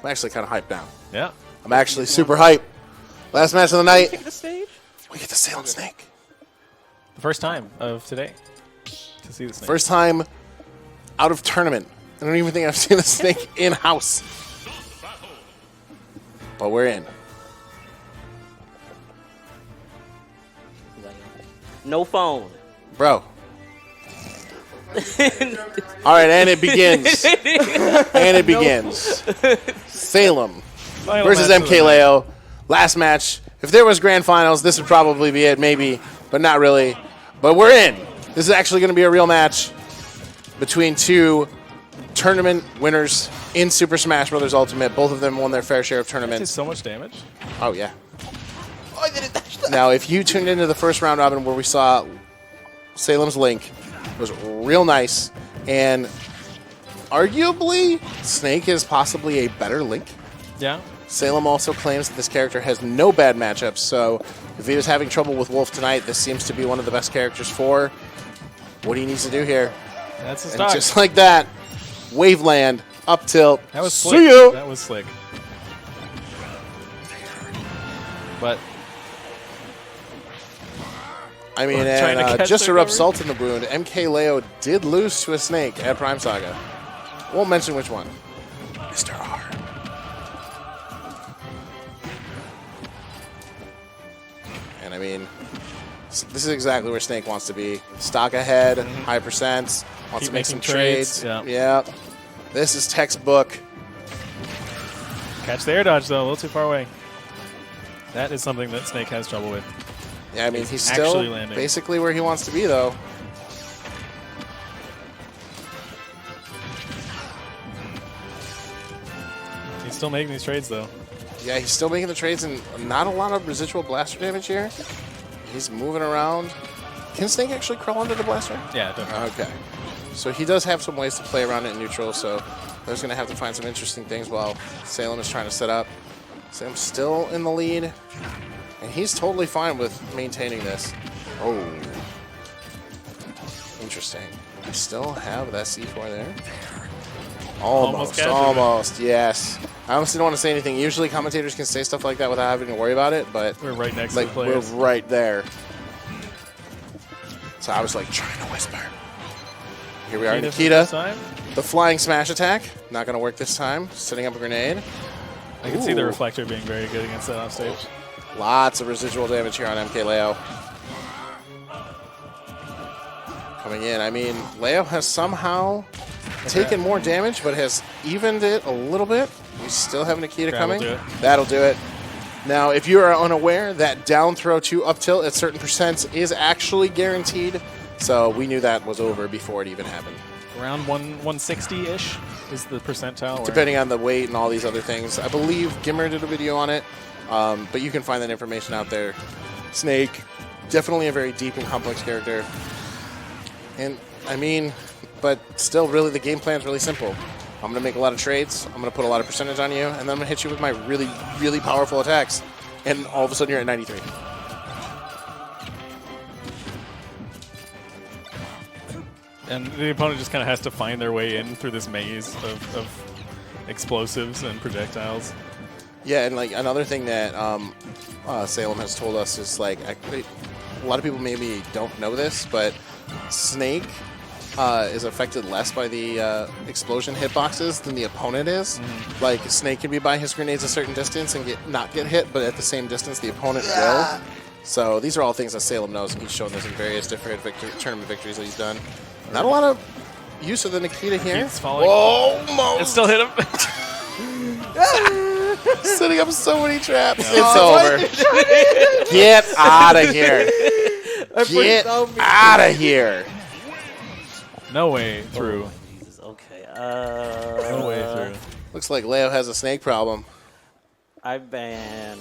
I'm actually kind of hyped now. Yeah. I'm actually super hyped. Last match of the night. Take the stage. We get the Salem Snake. The first time of today to see the snake. First time out of tournament. I don't even think I've seen the snake in-house. But we're in. No phone. Bro. All right, and it begins. And it begins. Salem Final versus match of the MkLeo. Last match. If there was grand finals, this would probably be it, maybe, but not really. But we're in. This is actually going to be a real match between two tournament winners in Super Smash Bros. Ultimate. Both of them won their fair share of That tournaments. did so much damage. Oh, yeah. Oh, I didn't touch that. Now, if you tuned into the first round robin where we saw Salem's Link, it was real nice. And arguably, Snake is possibly a better Link. Yeah. Salem also claims that this character has no bad matchups, so if he was having trouble with Wolf tonight, this seems to be one of the best characters for what he needs to do here. That's a And start. just like that, Waveland, up tilt. That was See slick. ya! That was slick. But I mean, Trying to and catch just to their rub cover. salt in the wound, MkLeo did lose to a Snake at Prime Saga. Won't mention which one. Mr. R. And I mean, this is exactly where Snake wants to be. Stock ahead, high percents, wants Keep to make some making trades, trades. yeah. This is textbook. catch the air dodge, though, a little too far away. That is something that Snake has trouble with. Yeah, I mean, It's he's actually still landing. basically where he wants to be, though. He's still making these trades, though. Yeah, he's still making the trades and not a lot of residual blaster damage here. He's moving around. Can Snake actually crawl under the blaster? Yeah, definitely. Okay. So he does have some ways to play around it in neutral, so there's going to have to find some interesting things while Salem is trying to set up. Salem's still in the lead, and he's totally fine with maintaining this. Oh. Interesting. We still have that C4 there. Almost, captured it. almost, yes. I honestly don't want to say anything. Usually commentators can say stuff like that without having to worry about it, but We're right next to like the we're players. right there. So I was like trying to whisper. Here we are, Nikita for the first Nikita. time. The flying smash attack. Not going to work this time. Setting up a grenade. I can see the Ooh. reflector being very good against that offstage. Lots of residual damage here on MkLeo. Coming in. I mean, Leo has somehow taken more damage, but has evened it a little bit. We still have Nikita Grab will coming. do it. That'll do it. Now, if you are unaware, that down throw to up tilt at certain percents is actually guaranteed. So we knew that was over before it even happened. Around 160-ish is the percentile. where- Depending on the weight and all these other things. I believe Gimmer did a video on it, but you can find that information out there. Snake, definitely a very deep and complex character. And, I mean, but still, really, the game plan is really simple. I'm going to make a lot of trades, I'm going to put a lot of percentage on you, and then I'm going to hit you with my really, really powerful attacks. And all of a sudden, you're at 93. And the opponent just kind of has to find their way in through this maze of explosives and projectiles. Yeah, and like another thing that Salem has told us is like a lot of people maybe don't know this, but Snake is affected less by the explosion hitboxes than the opponent is. Like Snake can be by his grenades a certain distance and not get hit, but at the same distance the opponent will. So these are all things that Salem knows, and he's shown this in various different tournament victories that he's done. Not a lot of use of the Nikita here. He's falling. Almost. It still hit him. Setting up so many traps. No. It's Oh, over. Get out of here. Get out of here. No way through. Jesus, okay. No way through. Looks like Leo has a snake problem. I've been.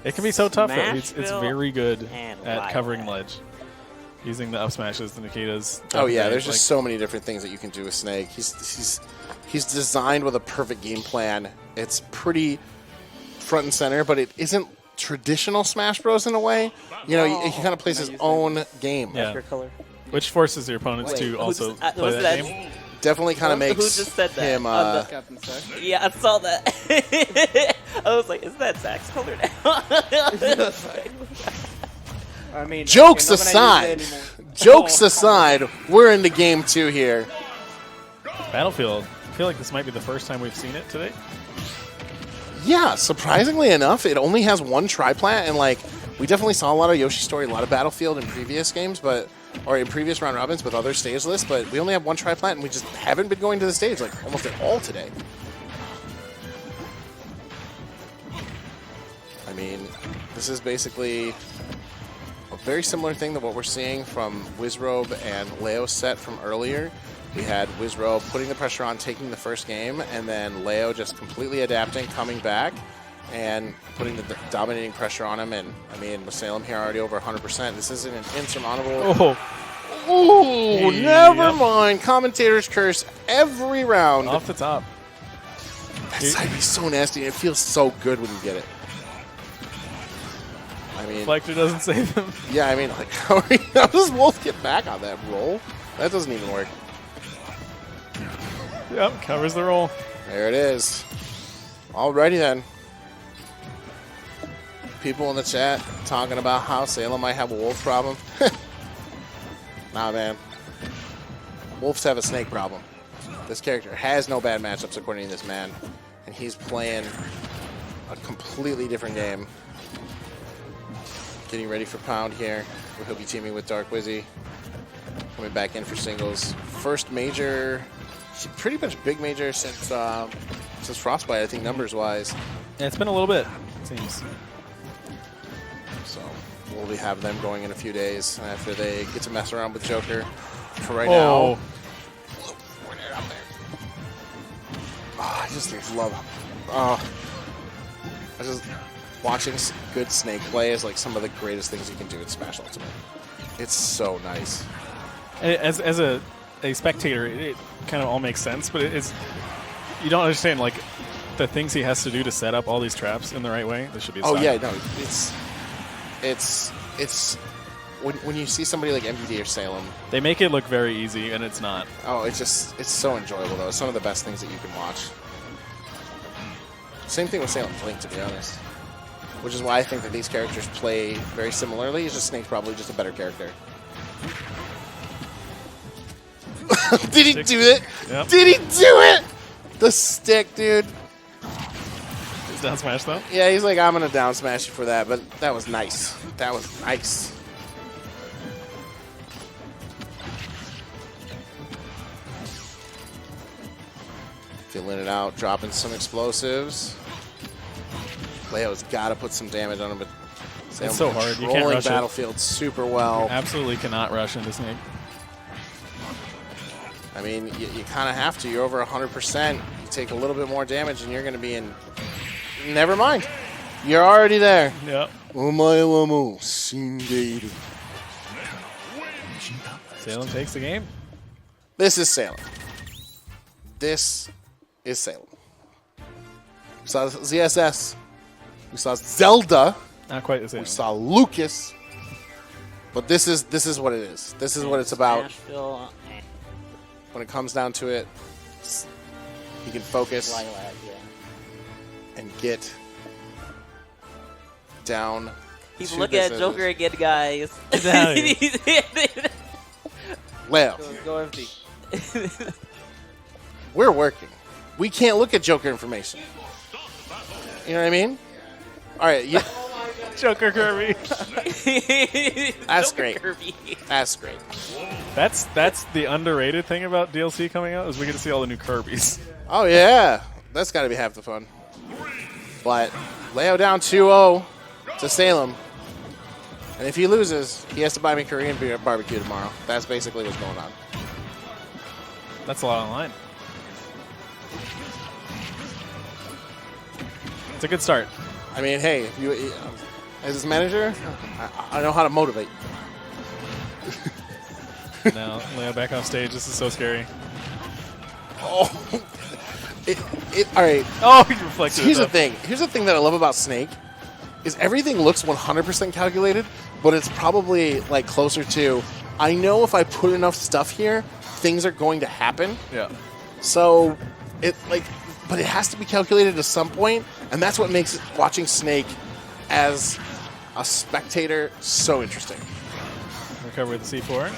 It can be so tough, though. It's Smashville very good and at covering Lilac. ledge. Using the up smashes, the Nikitas. Oh yeah, there's like, just so many different things that you can do with Snake. He's designed with a perfect game plan. It's pretty front and center, but it isn't traditional Smash Bros. In a way. You know, he kind of plays his own game. Yeah. Your color. Which forces your opponents Wait, to who's- also play was that that game. Definitely kind of Who makes just said that? him. Captain Sir. Yeah, I saw that. I was like, is that Zach's color now? I mean, Jokes okay, not gonna aside, use it anymore. jokes aside, we're into game 2 here. Battlefield. I feel like this might be the first time we've seen it today. Yeah, surprisingly enough, it only has one tri-plant, and like we definitely saw a lot of Yoshi Story, a lot of Battlefield in previous games, or in previous round robins with other stage lists, but we only have one tri-plant, and we just haven't been going to the stage like almost at all today. I mean, this is basically a very similar thing to what we're seeing from Wizrobe and Leo's set from earlier. We had Wizrobe putting the pressure on, taking the first game, and then Leo just completely adapting, coming back, and putting the dominating pressure on him. And, I mean, with Salem here already over 100%, this isn't an insurmountable... Ooh, never mind. Commentator's curse every round. Off the top. That side be so nasty, and it feels so good when you get it. I mean... Reflector doesn't save him. Yeah, I mean, like, how does Wolf get back on that roll? That doesn't even work. Yep, covers the roll. There it is. Alrighty then. People in the chat talking about how Salem might have a wolf problem. Nah, man. Wolves have a snake problem. This character has no bad matchups according to this man, and he's playing a completely different game. Getting ready for Pound here, where he'll be teaming with Dark Wizzy. Coming back in for singles. First major... pretty much big major since Frostbite, I think, numbers-wise. Yeah, it's been a little bit, it seems. So we'll be having them going in a few days after they get to mess around with Joker. For right now, I just love. I just watching good Snake play is like some of the greatest things you can do in Smash Ultimate. It's so nice. As a spectator, it kind of all makes sense, but it's you don't understand like the things he has to do to set up all these traps in the right way. This should be. Oh yeah, no, it's when you see somebody like MVG or Salem, they make it look very easy, and it's not. Oh, it's so enjoyable though. It's some of the best things that you can watch. Same thing with Salem's Link, to be honest. Which is why I think that these characters play very similarly. It's just Snake's probably just a better character. Did he do it? Yep. Did he do it? The stick, dude. Is down smash though? Yeah, he's like, I'm gonna down smash you for that, but that was nice. That was nice. Feeling it out, dropping some explosives. Leo's got to put some damage on him, but it's so hard. You can't rush Battlefield super well. You absolutely cannot rush into Snake. I mean, you kind of have to. You're over 100%. You take a little bit more damage, and you're going to be in. Never mind. You're already there. Yep. Salem takes the game. This is Salem. This is Salem. We saw ZSS. We saw Zelda. Not quite the same. We saw Lucas. But this is what it is. This is what it's about. When it comes down to it, he can focus and get down. He's looking at Joker again, guys. Leo. Go empty. We're working. We can't look at Joker information. You know what I mean? All right. You, Joker Kirby. That's Joker great. Kirby. That's great. That's the underrated thing about DLC coming out is we get to see all the new Kirbys. Oh, yeah. That's got to be half the fun. But Leo down 2-0 to Salem. And if he loses, he has to buy me Korean barbecue tomorrow. That's basically what's going on. That's a lot on line. It's a good start. I mean, hey, as his manager, I know how to motivate. Now, Leo back off stage. This is so scary. Oh, all right. Oh, he reflected. Here's the thing. Here's the thing that I love about Snake is everything looks 100% calculated, but it's probably like closer to I know if I put enough stuff here, things are going to happen. Yeah. So, but it has to be calculated at some point, and that's what makes watching Snake as a spectator so interesting. Recover with the C4.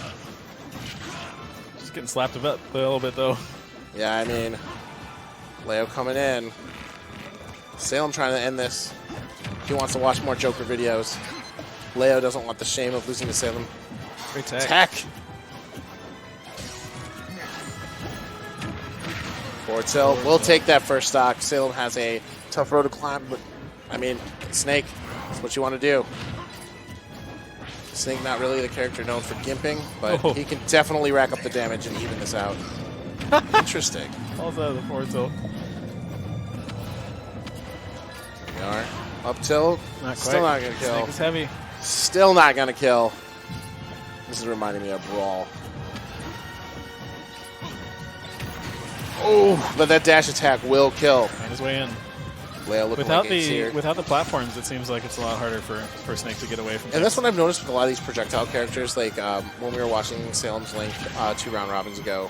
Just getting slapped a little bit, though. Yeah, I mean, Leo coming in. Salem trying to end this. He wants to watch more Joker videos. Leo doesn't want the shame of losing to Salem. Great tech. Tech. Forward tilt. We'll take that first stock. Salem has a tough road to climb, but, I mean, Snake, that's what you want to do. Snake not really the character known for gimping, but he can definitely rack up the damage and even this out. Interesting. Also the forward tilt. Here we are. Up tilt. Not quite. Still not going to kill. Snake is heavy. Still not going to kill. This is reminding me of Brawl. Oh, but that dash attack will kill. On his way in. Leo looking Without like ace here. without the platforms, it seems like it's a lot harder for Snake to get away from. And that's what I've noticed with a lot of these projectile characters. Like when we were watching Salem's Link 2 round robins ago,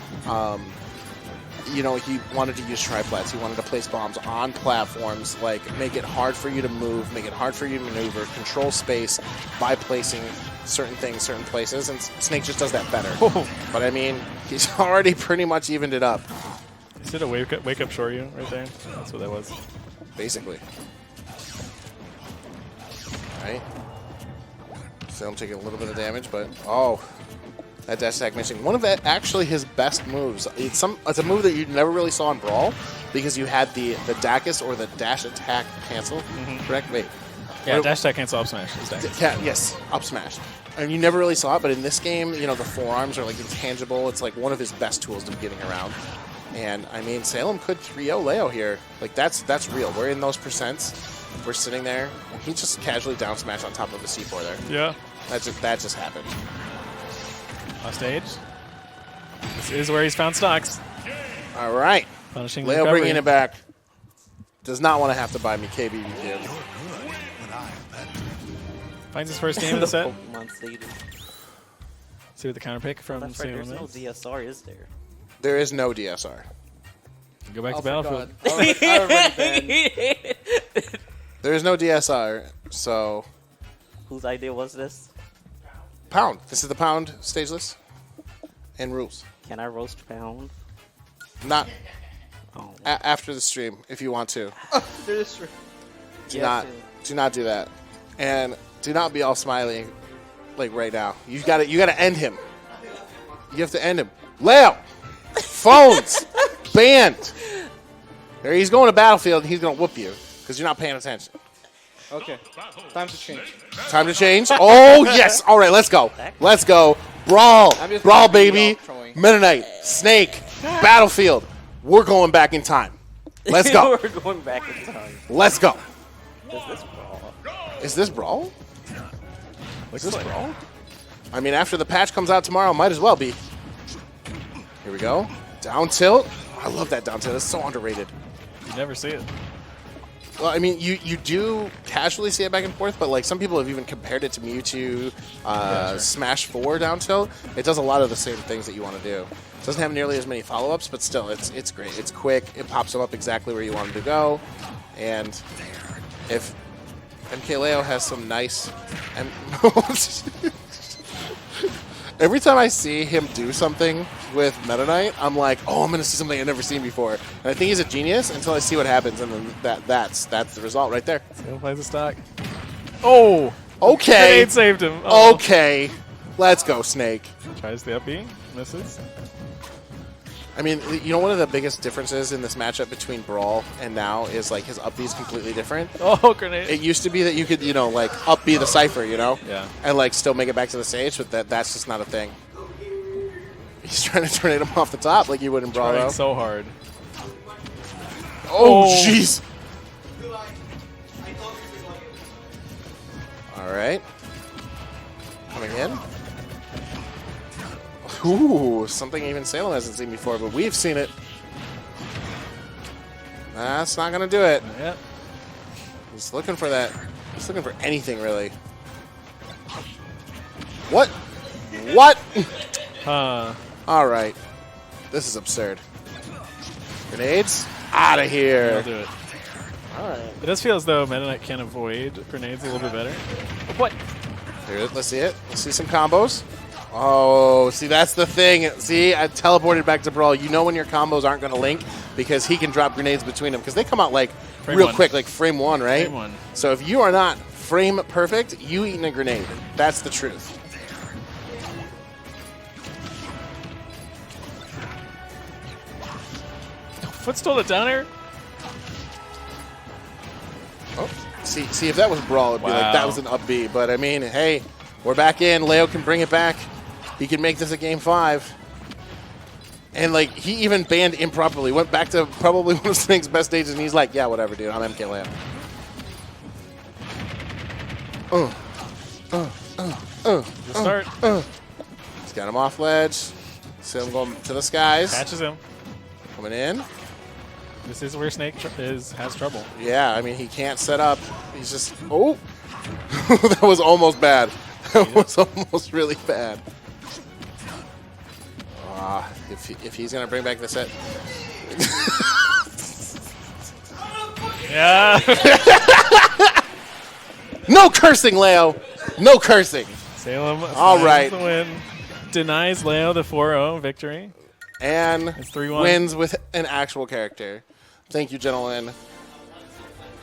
you know, he wanted to use triplets. He wanted to place bombs on platforms, like make it hard for you to move, make it hard for you to maneuver, control space by placing certain things, certain places. And Snake just does that better. But I mean, he's already pretty much evened it up. Is it a wake up Shoryu right there? That's what that was. Basically. Alright. Salem taking a little bit of damage, but that dash attack missing. One of actually his best moves. It's a move that you never really saw in Brawl because you had the Dacus or the dash attack cancel. Correct? Wait. Yeah, dash attack cancel up smash is Dacus. Yes, up smash. And you never really saw it, but in this game, you know, the forearms are like intangible. It's like one of his best tools to be getting around. And, I mean, Salem could 3-0 Leo here. Like, that's real. We're in those percents. We're sitting there. He just casually down smash on top of the C4 there. Yeah. That just happened. Off stage. This is where he's found stocks. All right. Punishing Leo recovery. bringing it back. Does not want to have to buy me KBB. Finds his first game of the set. Pokemon Stadium. See what the counter pick from That's right, Salem there's no is. DSR, is there? There is no DSR. Go back to Oh, Battlefield. for God. I already been. There is no DSR, so Whose idea was this? Pound. This is the Pound stage list and rules. Can I roast Pound? Not Oh. after the stream if you want to. There's true. Do not do that, and do not be all smiley like right now. You got to end him. You have to end him. Leo, phones banned. There, he's going to Battlefield and he's going to whoop you because you're not paying attention. Okay. Time to change. Time to change. Oh yes. All right, let's go. Let's go. Brawl, I'm just brawl, gonna be baby. off throwing. Metaknight, Snake, Battlefield. We're going back in time. Let's go. We're going back in time. Let's go. Is this Brawl? Is this Brawl? Is this Brawl? I mean, after the patch comes out tomorrow, might as well be. Here we go. Down tilt. I love that down tilt. It's so underrated. You never see it. Well, I mean, you do casually see it back and forth, but like some people have even compared it to Mewtwo Smash 4 down tilt. It does a lot of the same things that you want to do. It doesn't have nearly as many follow-ups, but still, it's great. It's quick. It pops them up exactly where you want them to go. And if MkLeo has some nice... Every time I see him do something with Meta Knight, I'm like, oh, I'm going to see something I've never seen before. And I think he's a genius until I see what happens, and then that's the result right there. Salem plays the stock. Oh! Okay. Grenade saved him. Oh. Okay. Let's go, Snake. Tries the up B. Misses. I mean, you know, one of the biggest differences in this matchup between Brawl and now is, like, his up B is completely different. Oh, grenade. It used to be that you could, you know, like, up B the Cypher, you know? Yeah. And, like, still make it back to the stage, but that's just not a thing. He's trying to tornado him off the top like you would in Brawl, Trying though. so hard. Oh, jeez. All right. Coming in. Ooh, something even Salem hasn't seen before, but we've seen it. That's not going to do it. Yep. He's looking for that. He's looking for anything, really. What? What? Huh. All right. This is absurd. Grenades? Out of I'll here. do it. All right. It does feel as though Meta Knight can avoid grenades a little bit better. What? Here, let's see it. Let's see some combos. Oh, see, that's the thing. See, I teleported back to Brawl. You know when your combos aren't going to link because he can drop grenades between them because they come out like Frame real one. quick, like frame one, right? Frame one. So if you are not frame perfect, you eating a grenade. That's the truth. Footstool to down air. Oh, see, if that was Brawl, it'd be like Wow. that was an up B. But I mean, hey, we're back in. Leo can bring it back. He can make this a game 5. And like he even banned improperly. Went back to probably one of Snake's best stages, and he's like, "Yeah, whatever, dude. I'm MkLeo." Good start. He's got him off ledge. See him going to the skies. Catches him. Coming in. This is where Snake has trouble. Yeah, I mean, he can't set up. He's just, oh. That was almost bad. That was almost really bad. If he's going to bring back the set. Yeah. No cursing, Leo. No cursing. Salem All finds right. the win. Denies Leo the 4-0 victory. And It's 3-1. wins with an actual character. Thank you, gentlemen.